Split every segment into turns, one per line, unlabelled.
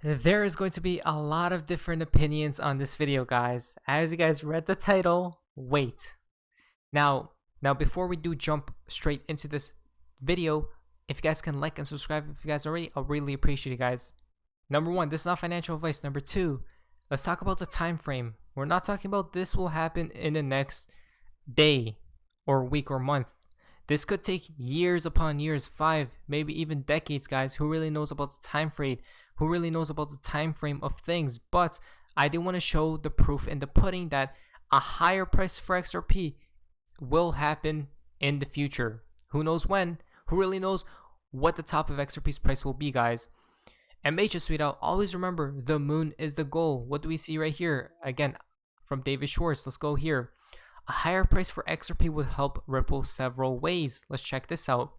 There is going to be a lot of different opinions on this video, guys. As you guys read the title, wait. Now before we do jump straight into this video, if you guys can like and subscribe if you guys already, I'll really appreciate it, guys. Number one, this is not financial advice. Number two, let's talk about the time frame. We're not talking about this will happen in the next day or week or month. This could take years upon years, 5, maybe even decades, guys. Who really knows about the time frame? Who really knows about the time frame of things? But I do want to show the proof in the pudding that a higher price for XRP will happen in the future. Who knows when? Who really knows what the top of XRP's price will be, guys? And may just tweet out, always remember, the moon is the goal. What do we see right here? Again, from David Schwartz. Let's go here. A higher price for XRP would help Ripple several ways. Let's check this out.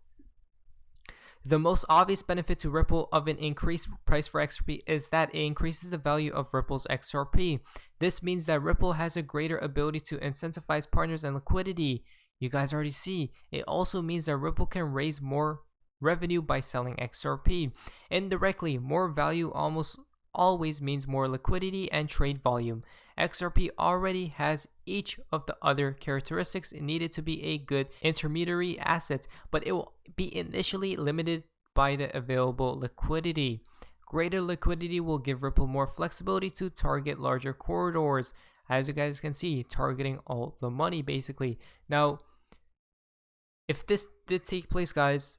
The most obvious benefit to Ripple of an increased price for XRP is that it increases the value of Ripple's XRP. This means that Ripple has a greater ability to incentivize partners and liquidity. You guys already see. It also means that Ripple can raise more revenue by selling XRP. Indirectly, more value almost always means more liquidity and trade volume. XRP already has each of the other characteristics needed to be a good intermediary asset, but it will be initially limited by the available liquidity. Greater liquidity will give Ripple more flexibility to target larger corridors, as you guys can see, targeting all the money basically. Now, if this did take place, guys,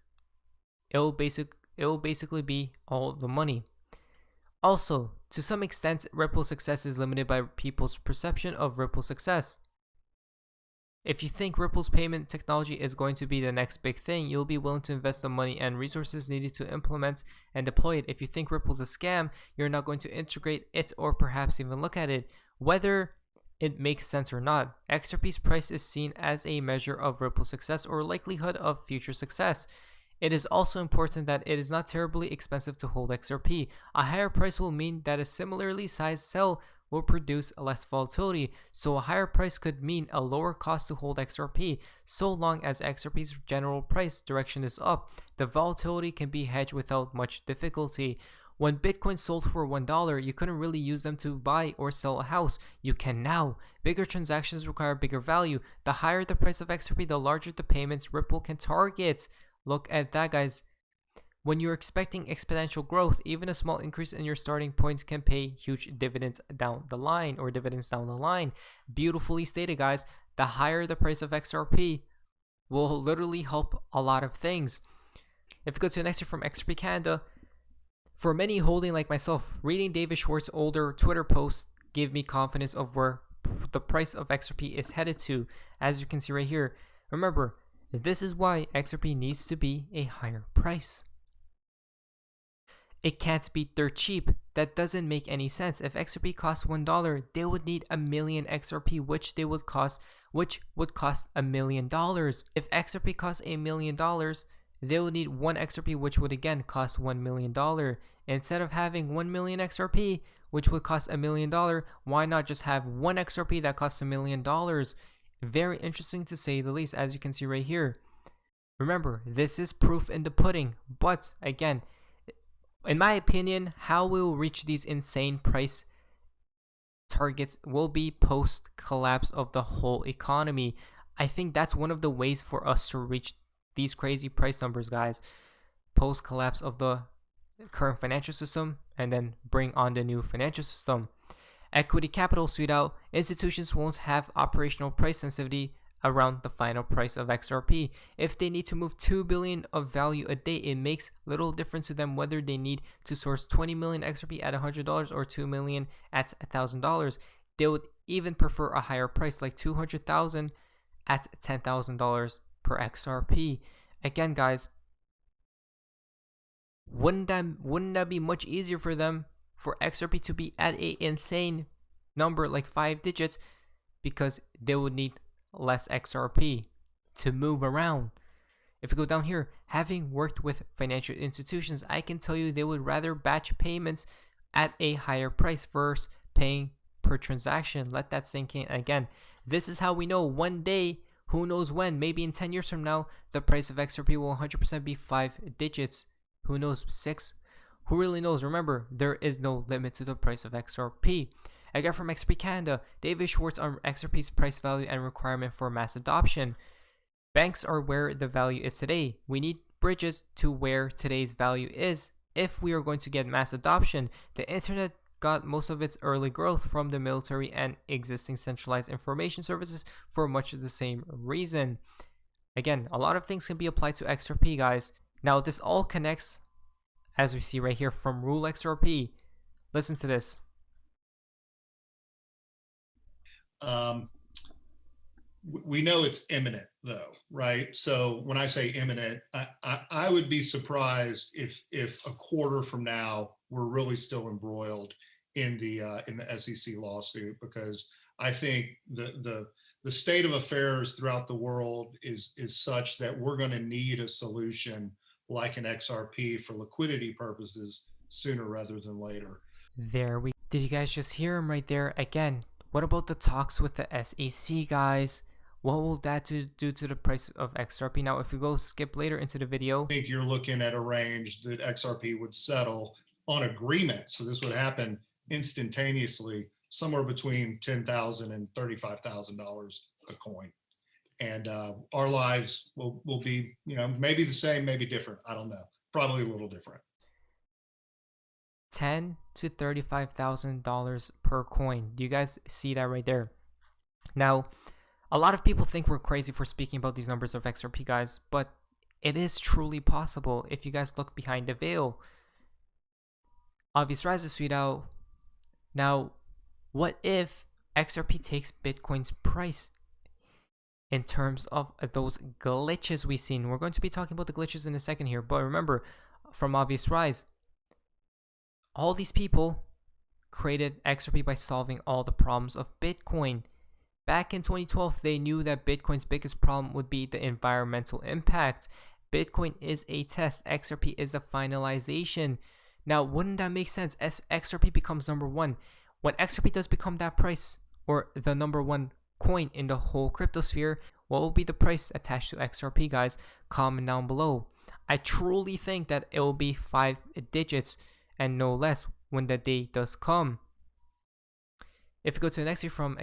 it'll basically be all the money. Also, to some extent, Ripple's success is limited by people's perception of Ripple's success. If you think Ripple's payment technology is going to be the next big thing, you'll be willing to invest the money and resources needed to implement and deploy it. If you think Ripple's a scam, you're not going to integrate it or perhaps even look at it, whether it makes sense or not. XRP's price is seen as a measure of Ripple's success or likelihood of future success. It is also important that it is not terribly expensive to hold XRP. A higher price will mean that a similarly sized cell will produce less volatility, so a higher price could mean a lower cost to hold XRP. So long as XRP's general price direction is up, the volatility can be hedged without much difficulty. When Bitcoin sold for $1, you couldn't really use them to buy or sell a house. You can now. Bigger transactions require bigger value. The higher the price of XRP, the larger the payments Ripple can target. Look at that, guys. When you're expecting exponential growth, even a small increase in your starting points can pay huge dividends down the line. Beautifully stated, guys. The higher the price of XRP will literally help a lot of things. If you go to the next one from XRP Canada, for many holding like myself, reading David Schwartz's older Twitter posts gave me confidence of where the price of XRP is headed to. As you can see right here, remember, this is why XRP needs to be a higher price. It can't be dirt cheap. That doesn't make any sense. If XRP costs $1, they would need a million XRP, which would cost $1 million. If XRP costs $1 million, they would need 1 XRP, which would again cost $1 million. Instead of having 1 million XRP, which would cost $1 million, why not just have 1 XRP that costs $1 million? Very interesting to say the least, as you can see right here. Remember, this is proof in the pudding, but again, in my opinion, how we'll reach these insane price targets will be post collapse of the whole economy. I think that's one of the ways for us to reach these crazy price numbers, guys. Post collapse of the current financial system and then bring on the new financial system. Equity capital suit out, institutions won't have operational price sensitivity around the final price of XRP. If they need to move 2 billion of value a day, it makes little difference to them whether they need to source 20 million XRP at $100 or 2 million at $1,000. They would even prefer a higher price like 200,000 at $10,000 per XRP. Again, guys, wouldn't that be much easier for them for XRP to be at an insane number like 5 digits, because they would need less XRP to move around? If you go down here, having worked with financial institutions, I can tell you they would rather batch payments at a higher price versus paying per transaction. Let that sink in. Again, this is how we know one day, who knows when, maybe in 10 years from now, the price of XRP will 100% be 5 digits. Who knows, 6? Who really knows? Remember, there is no limit to the price of XRP. Again, from XRP Canada, David Schwartz on XRP's price value and requirement for mass adoption. Banks are where the value is today. We need bridges to where today's value is if we are going to get mass adoption. The internet got most of its early growth from the military and existing centralized information services for much of the same reason. Again, a lot of things can be applied to XRP, guys. Now, this all connects, as we see right here, from Rule XRP. Listen to this.
We know it's imminent, though, right? So when I say imminent, I would be surprised if a quarter from now we're really still embroiled in the SEC lawsuit, because I think the state of affairs throughout the world is such that we're going to need a solution like an XRP for liquidity purposes sooner rather than later.
Did you guys just hear him right there? Again, what about the talks with the SEC, guys? What will that do to the price of XRP? Now, if we go skip later into the video,
I think you're looking at a range that XRP would settle on agreement. So this would happen instantaneously, somewhere between $10,000 and $35,000 a coin. And our lives will be, maybe the same, maybe different. I don't know. Probably a little different.
$10,000 to $35,000 per coin. Do you guys see that right there? Now, a lot of people think we're crazy for speaking about these numbers of XRP, guys, but it is truly possible if you guys look behind the veil. Obvious Rise is sweet out. Now, what if XRP takes Bitcoin's price in terms of those glitches we've seen? We're going to be talking about the glitches in a second here, but remember, from Obvious Rise, all these people created XRP by solving all the problems of Bitcoin. Back in 2012, they knew that Bitcoin's biggest problem would be the environmental impact. Bitcoin is a test. XRP is the finalization. Now, wouldn't that make sense? As XRP becomes number one, when XRP does become that price, or the number one coin in the whole crypto sphere, what will be the price attached to XRP, guys? Comment down below. I truly think that it will be 5 digits and no less when the day does come. If we go to the next year, from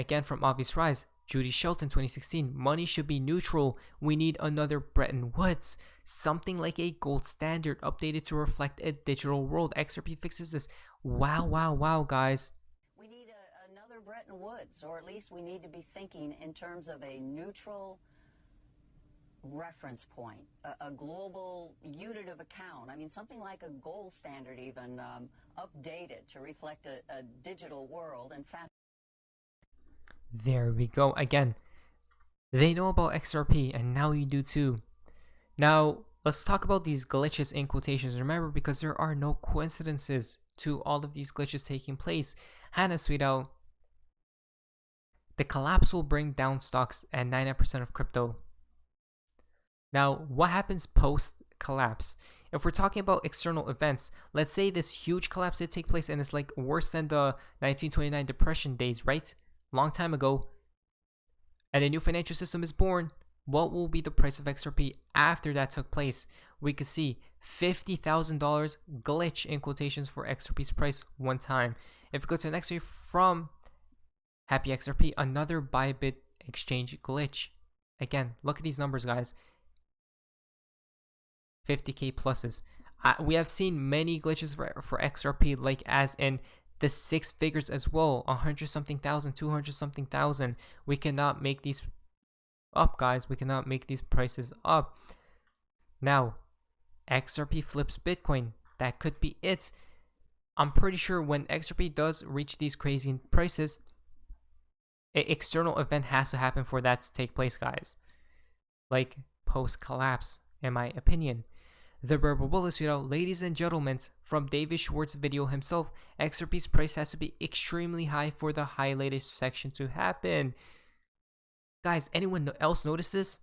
Obvious Rise, Judy Shelton 2016, money should be neutral. We need another Bretton Woods, something like a gold standard updated to reflect a digital world. XRP fixes this. Wow, guys.
We need another Bretton Woods, or at least we need to be thinking in terms of a neutral reference point, a global unit of account. I mean, something like a gold standard, even updated to reflect a digital world. In fact,
there we go. Again, they know about XRP, and now you do too. Now, let's talk about these glitches in quotations. Remember, because there are no coincidences to all of these glitches taking place. Hannah Sweetout, the collapse will bring down stocks and 99% of crypto. Now, what happens post-collapse? If we're talking about external events, let's say this huge collapse did take place and it's like worse than the 1929 depression days, right? Long time ago, and a new financial system is born. What will be the price of XRP after that took place? We could see $50,000 glitch in quotations for XRP's price one time. If we go to the next year, from Happy XRP, another Bybit exchange glitch. Again, look at these numbers, guys. 50k pluses. We have seen many glitches for XRP, like as in the 6 figures as well, 100 something thousand, 200 something thousand. We cannot make these up, guys. We cannot make these prices up. Now, XRP flips Bitcoin. That could be it. I'm pretty sure when XRP does reach these crazy prices, an external event has to happen for that to take place, guys. Like post-collapse, in my opinion. The Berber Bullets, ladies and gentlemen, from David Schwartz's video himself, XRP's price has to be extremely high for the highlighted section to happen. Guys, anyone else notice this?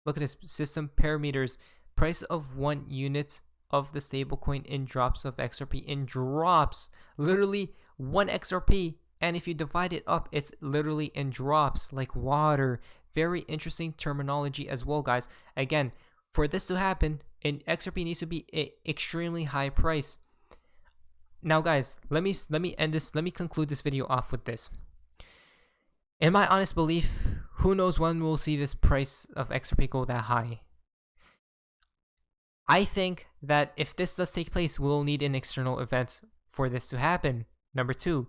Look at this system parameters. Price of 1 unit of the stablecoin in drops of XRP. In drops. Literally 1 XRP. And if you divide it up, it's literally in drops like water. Very interesting terminology as well, guys. Again, for this to happen, XRP needs to be an extremely high price. Now guys, let me end this, let me conclude this video off with this. In my honest belief, who knows when we'll see this price of XRP go that high. I think that if this does take place, we'll need an external event for this to happen. Number 2.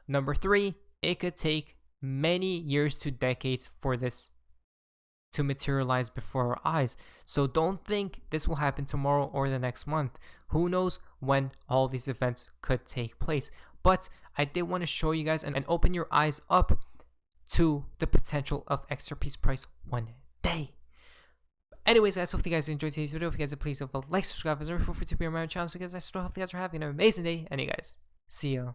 Number 3, it could take many years to decades for this to materialize before our eyes. So don't think this will happen tomorrow or the next month. Who knows when all these events could take place. But I did want to show you guys and open your eyes up to the potential of XRP's price one day. Anyways, guys, hopefully you guys enjoyed today's video. If you guys did, please leave a like, subscribe, as well. Feel free to be on my channel. So guys, I still hope you guys are having an amazing day. And you guys, see ya.